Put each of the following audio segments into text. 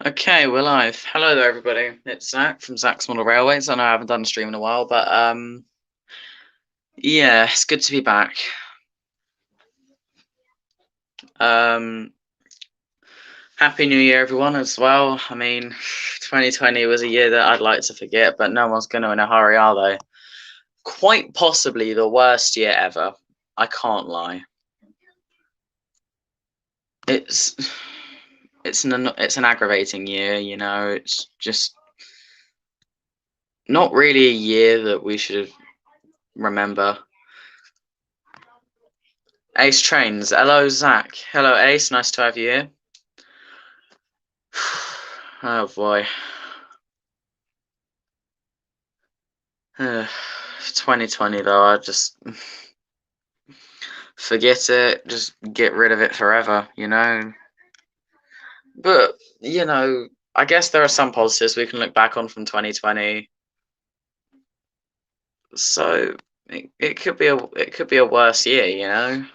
Okay, we're live. Hello there, everybody. It's Zach from Zach's Model Railways. I know I haven't done a stream in a while, but yeah, it's good to be back. Happy New Year, everyone, as well. I mean, 2020 was a year that I'd like to forget, but no one's going to in a hurry, are they? Quite possibly the worst year ever. I can't lie. It's an aggravating year, you know. It's just not really a year that we should remember. Ace Trains. Hello, Zach. Hello, Ace. Nice to have you here. Oh boy. 2020 though, I just forget it. Just get rid of it forever, you know. But you know, I guess there are some positives we can look back on from 2020. So it could be a worse year, you know.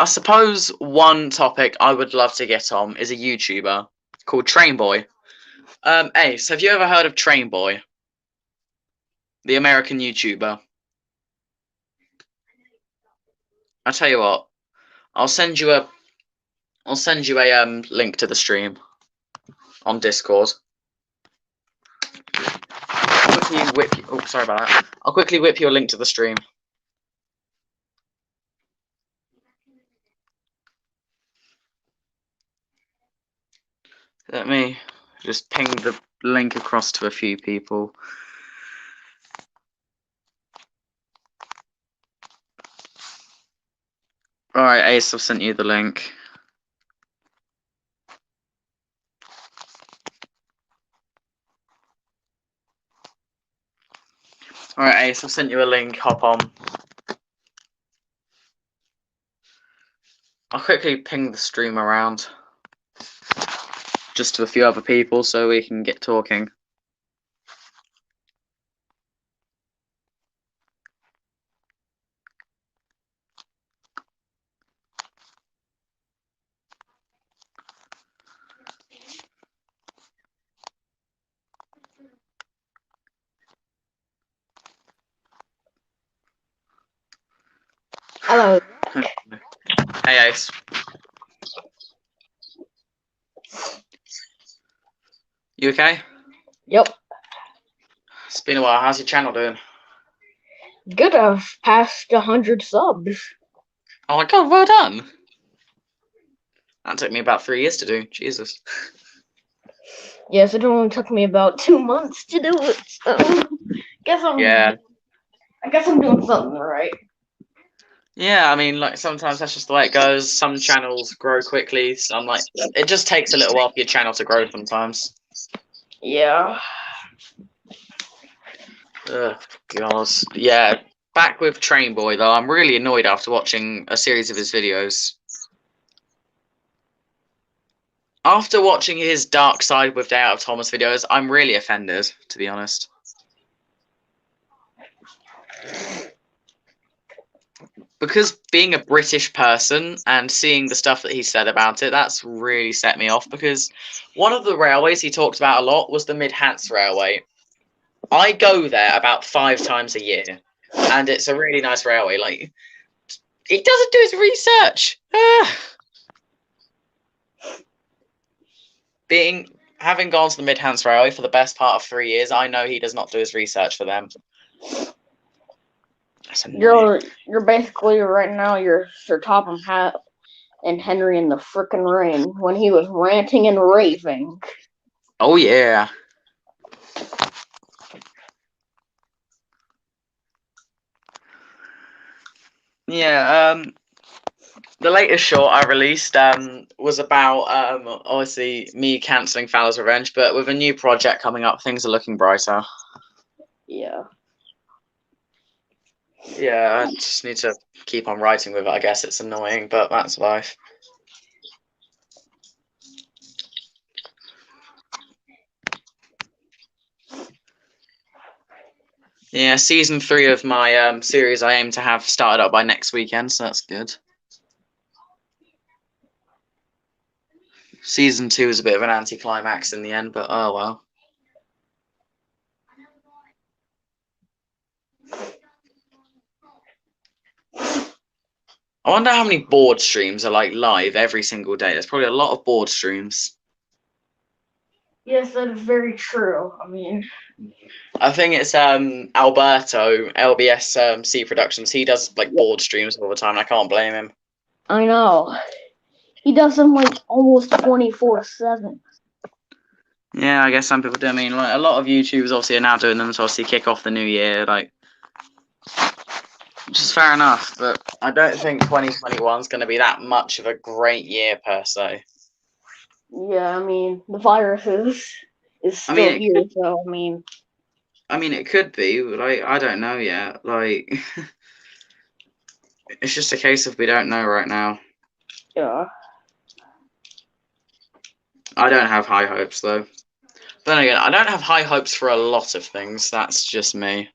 I suppose one topic I would love to get on is a YouTuber called Trainboy. Ace, have you ever heard of Trainboy, the American YouTuber? I'll tell you what. I'll send you a link to the stream on Discord. Oh, sorry about that. I'll quickly whip you a link to the stream. Let me just ping the link across to a few people. Alright, Ace, I've sent you the link. Alright, Ace, I've sent you a link. Hop on. I'll quickly ping the stream around just to a few other people so we can get talking. Hello. Hey, Ace. You okay? Yep. It's been a while. How's your channel doing? Good. I've passed 100 subs. Oh my god, well done. That took me about 3 years to do. Jesus. Yes, it only took me about 2 months to do it. So, Yeah. I guess I'm doing something right. Yeah, I mean, like, sometimes that's just the way it goes. Some channels grow quickly. Some, like, it just takes a little while for your channel to grow sometimes. Yeah. Ugh, God. Yeah, back with Train Boy, though. I'm really annoyed after watching a series of his videos. After watching his Dark Side with Day Out of Thomas videos, I'm really offended, to be honest. Because being a British person and seeing the stuff that he said about it, that's really set me off. Because one of the railways he talked about a lot was the Mid-Hants Railway. I go there about 5 times a year, and it's a really nice railway. Like, he doesn't do his research. Having gone to the Mid-Hants Railway for the best part of 3 years, I know he does not do his research for them. You're basically right now you're Sir Topham Hatt and Henry in the frickin' rain when he was ranting and raving. Oh yeah. Yeah, the latest short I released was about obviously me cancelling Fowler's Revenge, but with a new project coming up, things are looking brighter. Yeah. Yeah, I just need to keep on writing with it. I guess it's annoying, but that's life. Yeah, season 3 of my series I aim to have started up by next weekend, so that's good. Season 2 was a bit of an anticlimax in the end, but oh well. I wonder how many board streams are like live every single day. There's probably a lot of board streams. Yes, that is very true. I mean, I think it's Alberto, LBS C Productions. He does like board streams all the time, and I can't blame him. I know. He does them like almost 24/7. Yeah, I guess some people do. I mean, like a lot of YouTubers obviously are now doing them to obviously kick off the new year, like, which is fair enough. But I don't think 2021 is going to be that much of a great year per se. Yeah, I mean, the virus is still here, so I mean. I mean, it could be, but I don't know yet. Like, it's just a case of we don't know right now. Yeah. I don't have high hopes though. But then again, I don't have high hopes for a lot of things. That's just me.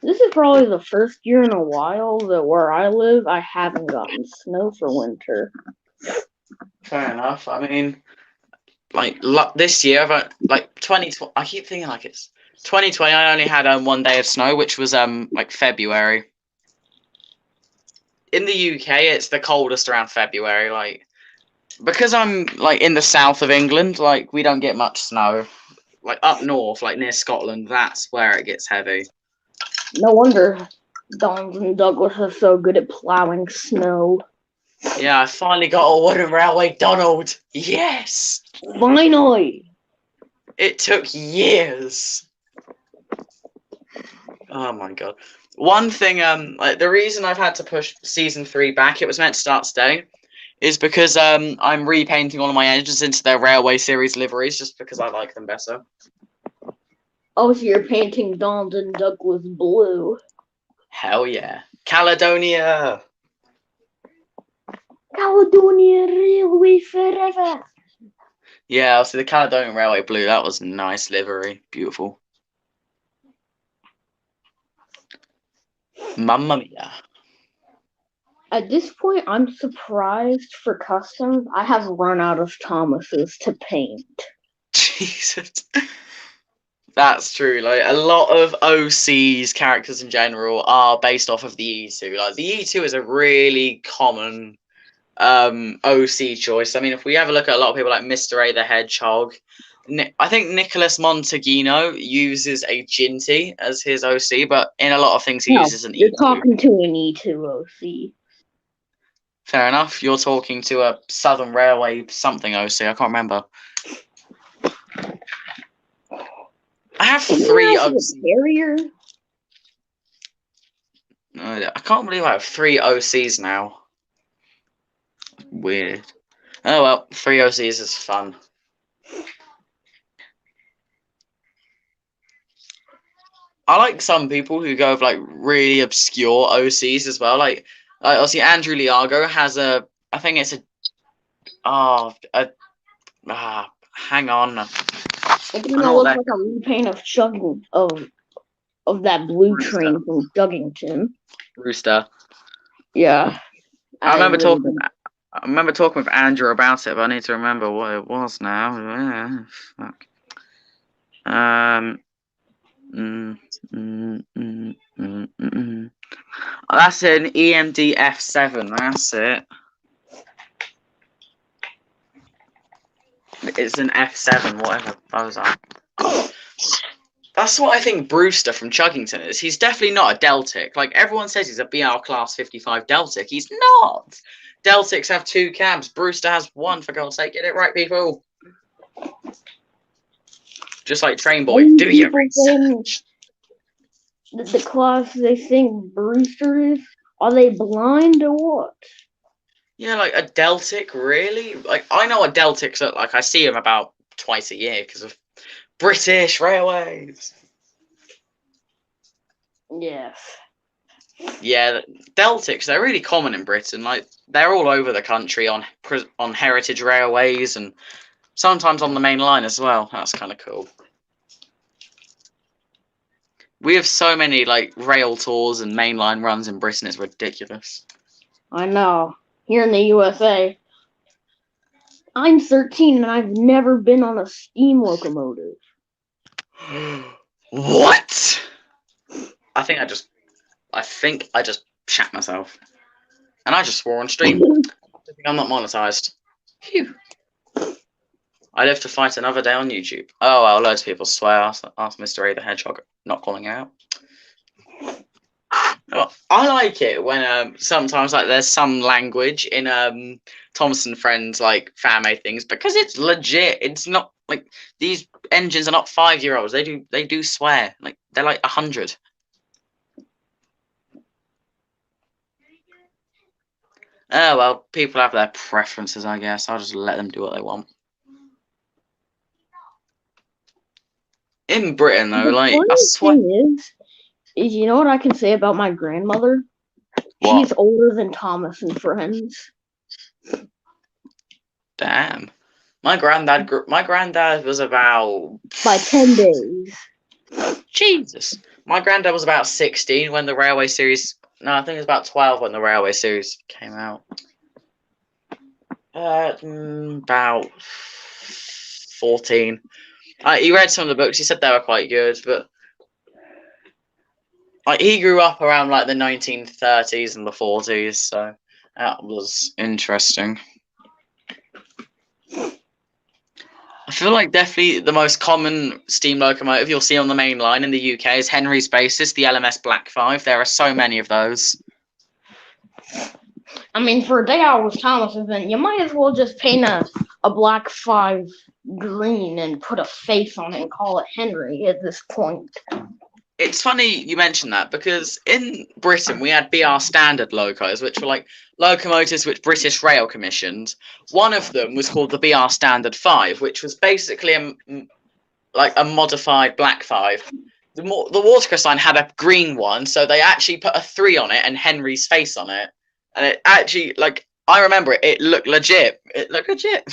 This is probably the first year in a while that where I live, I haven't gotten snow for winter. Fair enough. I mean, like this year, like 2020. I keep thinking like it's 2020. I only had 1 day of snow, which was like February. In the UK, it's the coldest around February. Like, because I'm like in the south of England, like we don't get much snow. Like up north, like near Scotland, that's where it gets heavy. No wonder Donald and Douglas are so good at plowing snow. Yeah, I finally got a wooden railway, Donald. Yes. Finally. It took years. Oh my god. One thing, like the reason I've had to push season 3 back, it was meant to start today, is because I'm repainting all of my engines into their Railway Series liveries just because I like them better. Oh, so you're painting Donald and Douglas blue. Hell yeah. Caledonia! Caledonia Railway forever! Yeah, see the Caledonian Railway blue, that was a nice livery. Beautiful. Mamma mia. At this point, I'm surprised for customs. I have run out of Thomases to paint. Jesus. That's true. Like a lot of OC's characters in general are based off of the E2. Like the E2 is a really common OC choice. I mean, if we have a look at a lot of people like Mr. A the Hedgehog, I think Nicholas Montaguino uses a Ginty as his OC, but in a lot of things he uses an E2. You're talking to an E2 OC. Fair enough. You're talking to a Southern Railway something OC. I can't remember. I have 3 OCs. Carrier? I can't believe I have 3 OCs now. Weird. Oh well, 3 OCs is fun. I like some people who go with like really obscure OCs as well. Like obviously Andrew Liago has a, I think it's hang on. It looks like a repaint of chugging of that blue Rooster. train from Chuggington. Rooster. Yeah. I remember talking with Andrew about it, but I need to remember what it was now. Yeah, fuck. Oh, that's an EMD F7. That's it. It's an F7, whatever those are. That's what I think Brewster from Chuggington is. He's definitely not a Deltic. Like, everyone says he's a BR Class 55 Deltic. He's not! Deltics have 2 cabs. Brewster has 1, for God's sake. Get it right, people. Just like Train Boy. Do your research. The class they think Brewster is? Are they blind or what? Yeah, like a Deltic, really? Like, I know what Deltics look like. I see them about twice a year because of British Railways. Yes. Yeah, Deltics, they're really common in Britain. Like, they're all over the country on heritage railways and sometimes on the main line as well. That's kind of cool. We have so many like rail tours and mainline runs in Britain. It's ridiculous. I know. Here in the USA, I'm 13 and I've never been on a steam locomotive. What? I think I just shat myself, and I just swore on stream. I'm not monetized. Phew. I live to fight another day on YouTube. Oh well, loads of people swear. Ask Mr. A the Hedgehog, not calling out. Well, I like it when sometimes like there's some language in Thomas and Friends like fan made things because it's legit. It's not like these engines are not 5-year-olds. They do swear like they're like 100. Oh well, people have their preferences, I guess. I'll just let them do what they want. In Britain though, like I swear. Thing is you know what I can say about my grandmother? What? She's older than Thomas and Friends. Damn. My granddad was about By 10 days. Jesus. My granddad was about 16 when the Railway Series. No, I think it was about 12 when the Railway Series came out. About 14. He read some of the books. He said they were quite good, but like he grew up around like the 1930s and the 40s, so that was interesting. I feel like definitely the most common steam locomotive you'll see on the main line in the UK is Henry's basis, the LMS Black 5. There are so many of those. I mean, for a day out with Thomas's, then you might as well just paint a Black 5 green and put a face on it and call it Henry at this point. It's funny you mentioned that because in Britain we had BR standard locos, which were like locomotives which British Rail commissioned. One of them was called the BR Standard 5, which was basically a modified Black 5. The Watercress line had a green one, so they actually put a 3 on it and Henry's face on it. And it actually, like, I remember it, it looked legit. It looked legit.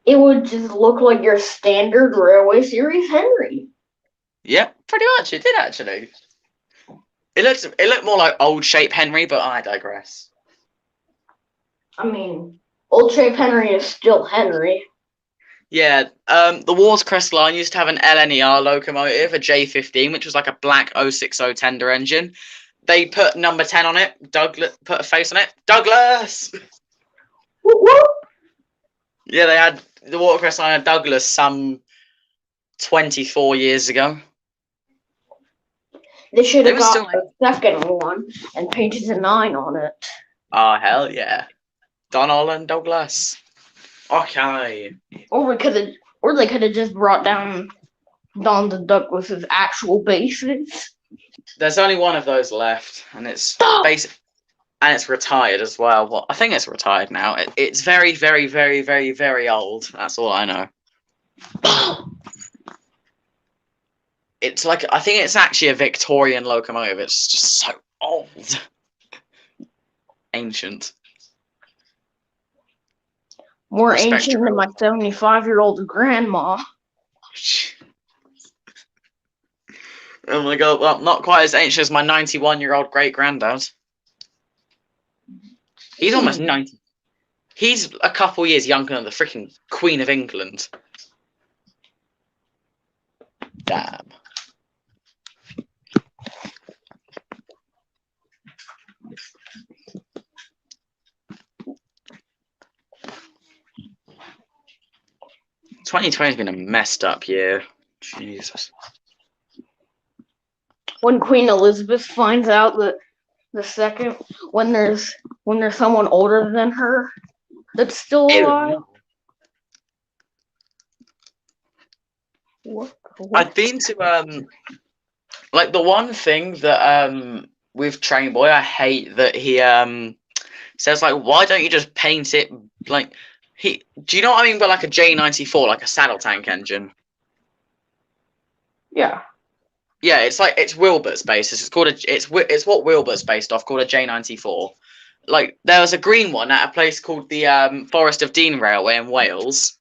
It would just look like your standard Railway Series Henry. Yeah, pretty much. It did actually. It looked more like old shape Henry, but I digress. I mean, old shape Henry is still Henry. Yeah, the Watercress line used to have an LNER locomotive, a J15, which was like a black 060 tender engine. They put number 10 on it. Douglas put a face on it. Douglas. Whoop, whoop. Yeah, they had the Watercress line had Douglas some 24 years ago. They should have got a second one and painted a 9 on it. Oh, hell yeah. Donald and Douglas. Okay. Or they could have just brought down Don the Douglas's actual bases. There's only one of those left, and it's basic, and it's retired as well. Well, I think it's retired now. It's very, very, very, very, very old. That's all I know. It's like, I think it's actually a Victorian locomotive. It's just so old. Ancient. More ancient than my 75-year-old grandma. Oh my god, well, not quite as ancient as my 91-year-old great-granddad. He's almost 90. He's a couple years younger than the freaking Queen of England. Damn. "2020's been a messed up year. Jesus. When Queen Elizabeth finds out that when there's someone older than her that's still alive. What? I've been to like the one thing that with Train Boy, I hate that he says like, why don't you just paint it like do you know what I mean by like a J94, like a saddle tank engine? Yeah. Yeah, it's like it's Wilbert's basis. It's called it's what Wilbert's based off, called a J94. Like there was a green one at a place called the Forest of Dean Railway in Wales.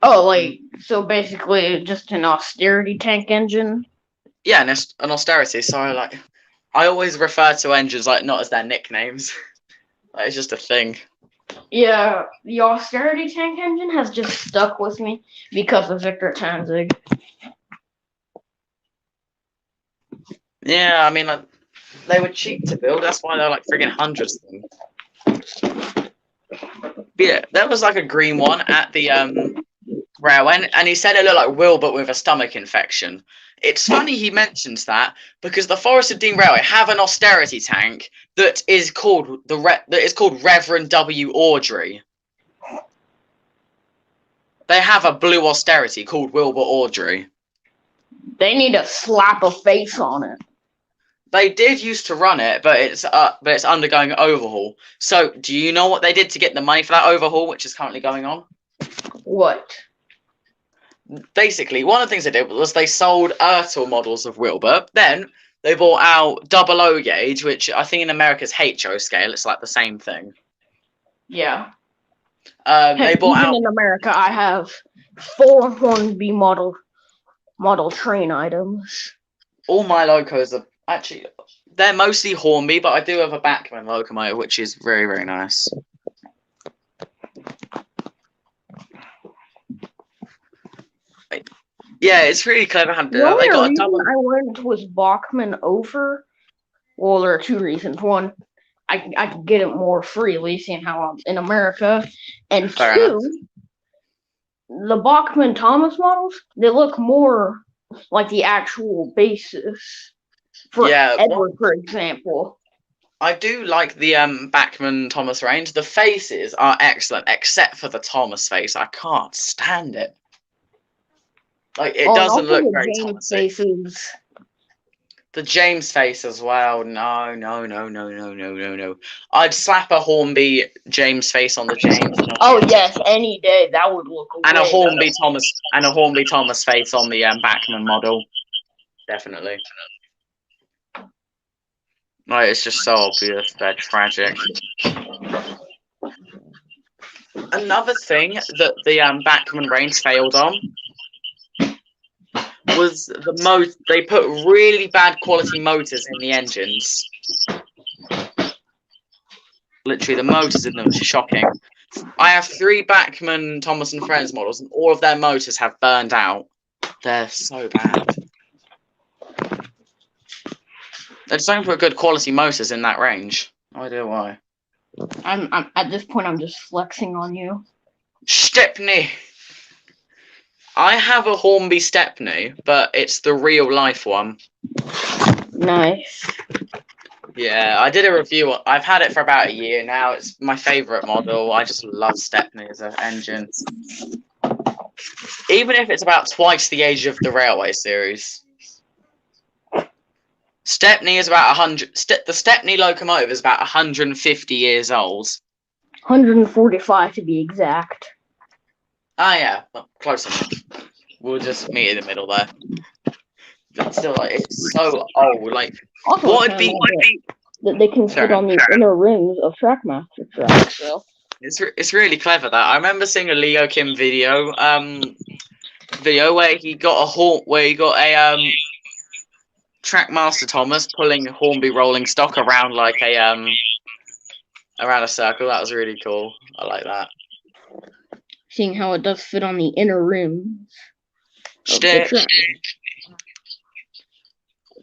Oh, like so basically just an Austerity tank engine. Yeah, and Austerity. So I always refer to engines like not as their nicknames. Like, it's just a thing. Yeah, the Austerity tank engine has just stuck with me because of Victor Tanzig. Yeah, I mean, like, they were cheap to build. That's why they're like friggin' hundreds of them. But yeah, there was like a green one at the railway, and he said it looked like Will, but with a stomach infection. It's funny he mentions that because the Forest of Dean Railway have an Austerity tank that is called Reverend W. Audrey. They have a blue Austerity called Wilbur Audrey. They need to slap a face on it. They did used to run it, but it's undergoing an overhaul. So, do you know what they did to get the money for that overhaul, which is currently going on? What? Basically, one of the things they did was they sold Ertl models of Wilbur. Then they bought out double O gauge, which I think in America's HO scale, it's like the same thing. Yeah. They bought Even out. in America, I have 4 Hornby model train items. All my locos are actually, they're mostly Hornby, but I do have a Bachmann locomotive, which is very, very nice. Yeah, it's really clever how The only they got a reason double. I went with Bachmann over, well, there are 2 reasons. One, I could get it more freely, seeing how I'm in America, and Fair 2, enough. the Bachmann Thomas models, they look more like the actual basis. For Edward, for example. I do like the Bachmann Thomas range. The faces are excellent, except for the Thomas face. I can't stand it. Like, it doesn't look very James Thomasy. faces. The James face as well. No, no, no, no, no, no, no, no. I'd slap a Hornby James face on the James. Oh yes, any day that would look. And a Hornby Thomas face on the Bachmann model. Definitely. Like, it's just so obvious. They're tragic. Another thing that the Bachmann range failed on was the motor. They put really bad quality motors in the engines. Literally, the motors in them are shocking. I have 3 Bachmann Thomas and Friends models, and all of their motors have burned out. They're so bad. They just don't put good quality motors in that range. No idea why. I'm at this point. I'm just flexing on you. Stepney. I have a Hornby Stepney, but it's the real life one. Nice. Yeah, I did a review. I've had it for about a year now. It's my favourite model. I just love Stepney as an engine. Even if it's about twice the age of the Railway series. Stepney is about 100. The Stepney locomotive is about 150 years old. 145 to be exact. Ah, yeah, well, close enough. We'll just meet in the middle there. But still, like, it's so old. Like, Also, what would be that they can fit on the inner rims of Trackmaster tracks. So it's really clever that I remember seeing a Leo Kim video where he got a Trackmaster Thomas pulling Hornby rolling stock around like around a circle. That was really cool. I like that. Seeing how it does fit on the inner rims.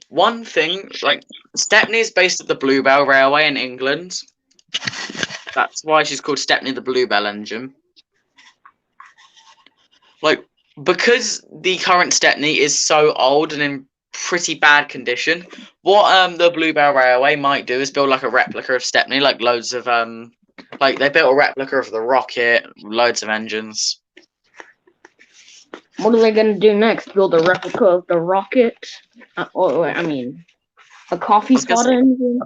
One thing, like, Stepney is based at the Bluebell Railway in England. That's why she's called Stepney the Bluebell engine. Like, because the current Stepney is so old and in pretty bad condition, what the Bluebell Railway might do is build like a replica of Stepney, like loads of like they built a replica of the Rocket, loads of engines. What are they gonna do next? Build a replica of the Rocket? I mean, a coffee pot engine?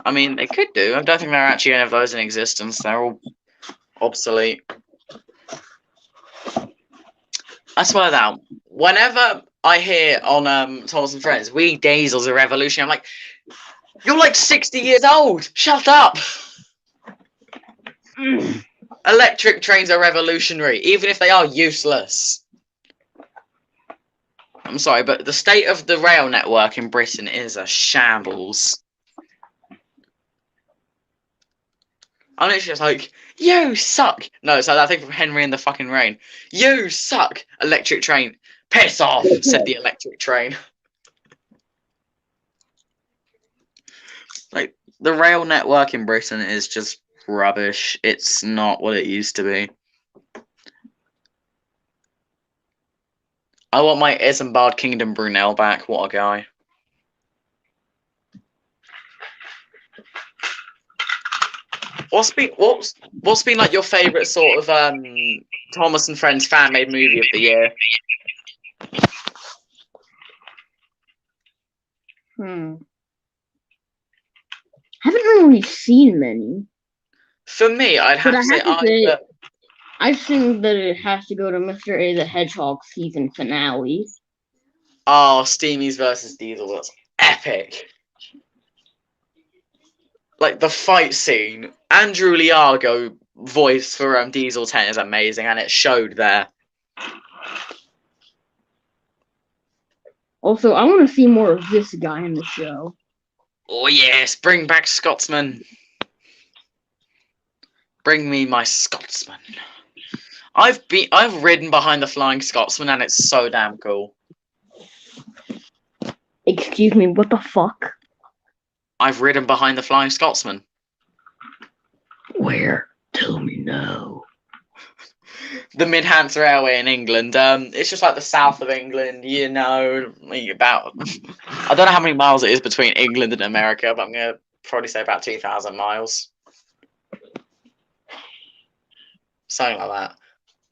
I mean, they could do. I don't think there are actually any of those in existence. They're all obsolete. I swear that whenever I hear on Thomas and Friends, we diesels are revolution, I'm like, you're like 60 years old. Shut up. Electric trains are revolutionary, even if they are useless. I'm sorry, but the state of the rail network in Britain is a shambles. I'm literally just like, you suck. No, it's like that thing from Henry and the fucking Rain. You suck, electric train. Piss off, said the electric train. Like, the rail network in Britain is just rubbish. It's not what it used to be. I want my Isambard Kingdom Brunel back. What a guy. What's been like your favourite sort of Thomas and Friends fan made movie of the year? Haven't really seen many. For me, I'd have to say either. I think that it has to go to Mr. A the Hedgehog season finale. Oh, Steamies versus Diesel. That's epic. Like the fight scene, Andrew Liago voice for Diesel 10 is amazing, and it showed there. Also, I want to see more of this guy in the show. Oh yes, bring back Scotsman. Bring me my Scotsman. I've ridden behind the Flying Scotsman, and it's so damn cool. Excuse me, what the fuck? I've ridden behind the Flying Scotsman. Where? Tell me now. The Midhants Railway in England. It's just like the south of England, you know, about. I don't know how many miles it is between England and America, but I'm gonna probably say about 2,000 miles. Something like that.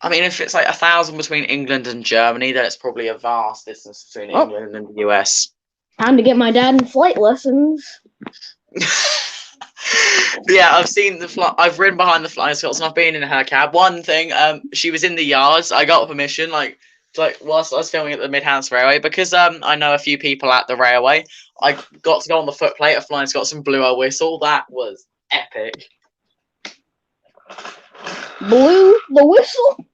I mean, if it's like 1,000 between England and Germany, then it's probably a vast distance between England and the US. Time to get my dad in flight lessons. Yeah, I've ridden behind the Flying Scotsman. I've been in her cab. One thing, she was in the yards. I got permission, whilst I was filming at the Midhants Railway, because I know a few people at the railway. I got to go on the footplate. A Flying Scotsman blew a whistle. That was epic. Blew the whistle?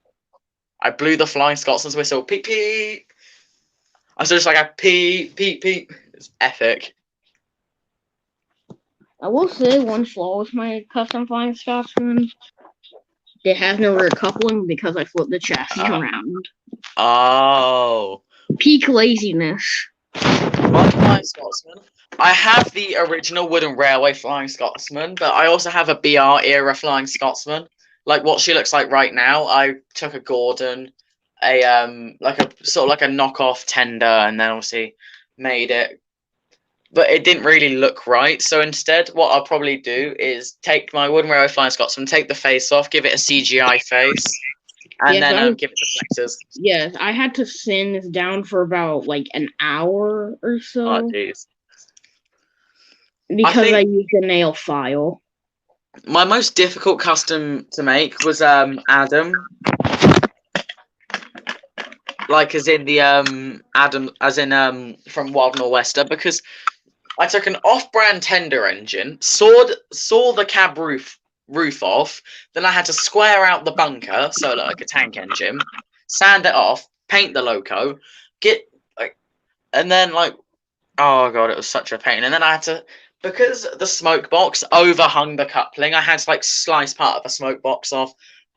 I blew the Flying Scotsman's whistle. Peep peep. I was just like a peep peep peep. It's epic. I will say one flaw with my custom Flying Scotsman. It has no rear coupling because I flipped the chassis around. Oh. Peak laziness. My Flying Scotsman. I have the original wooden railway Flying Scotsman, but I also have a BR era Flying Scotsman. Like what she looks like right now. I took a Gordon, like a sort of like a knockoff tender, and then obviously made it. But it didn't really look right. So instead, what I'll probably do is take my wooden railway Flying Scotsman, take the face off, give it a CGI face, and then give it deflectors. Yes, I had to sand this down for about like an hour or so. Oh, jeez. Because I used a nail file. My most difficult custom to make was Adam. Like as in the Adam, as in from Wild Nor'Wester, because I took an off-brand tender engine, saw the cab roof off, then I had to square out the bunker, so like a tank engine, sand it off, paint the loco, and then oh god, it was such a pain. And then I had to, because the smoke box overhung the coupling, I had to slice part of the smoke box off,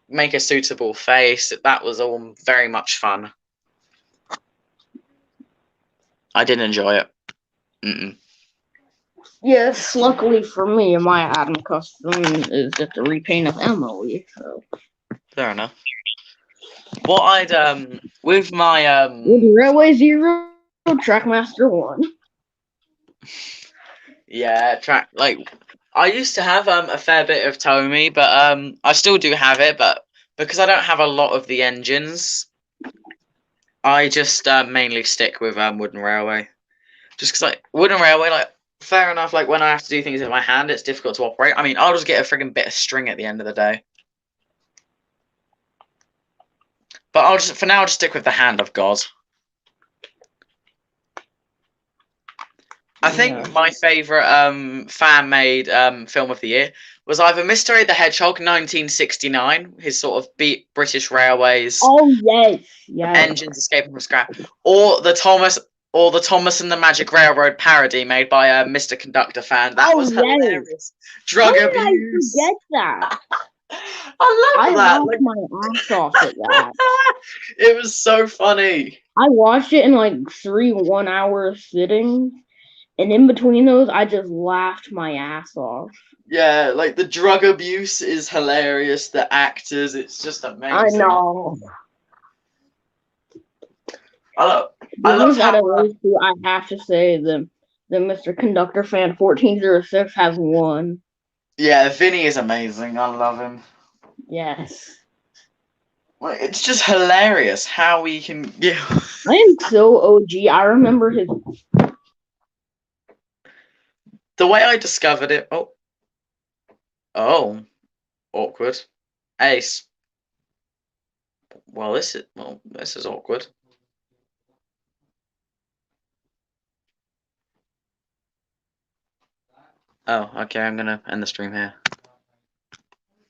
make a suitable face. That was all very much fun. I did enjoy it. Yes, luckily for me, my Adam custom is just a repaint of Emily. So fair enough. What I'd with my with Railway 0, Trackmaster 1. Yeah, I used to have a fair bit of Tomy, but I still do have it, but because I don't have a lot of the engines, I just mainly stick with Wooden Railway. Just because Wooden Railway, fair enough, when I have to do things with my hand, it's difficult to operate. I mean, I'll just get a friggin' bit of string at the end of the day. But for now I'll just stick with the Hand of God. I Yeah. think my favourite fan-made film of the year was either Mystery the Hedgehog 1969, his sort of British Railways Oh yes, yes. engines escaping from scrap, or the Thomas and the Magic Railroad parody made by a Mr. Conductor fan. That Oh was yes. hilarious. How Drug did I abuse. forget that? I I love that. laughed Like, my ass off at that. it was so funny. I watched it in like 3 1 hour sittings, and in between those, I just laughed my ass off. Yeah, like the drug abuse is hilarious. The actors, it's just I amazing. know. I love Out how of those two, I have to say the Mr. Conductor fan 1406 has won. yeah, Vinny is amazing. I love him. Yes. Like, it's just hilarious how we can. Yeah. I am so OG. I remember his. The way I discovered it. Oh, awkward. Ace. Well, this is awkward. Oh, okay. I'm gonna end the stream here.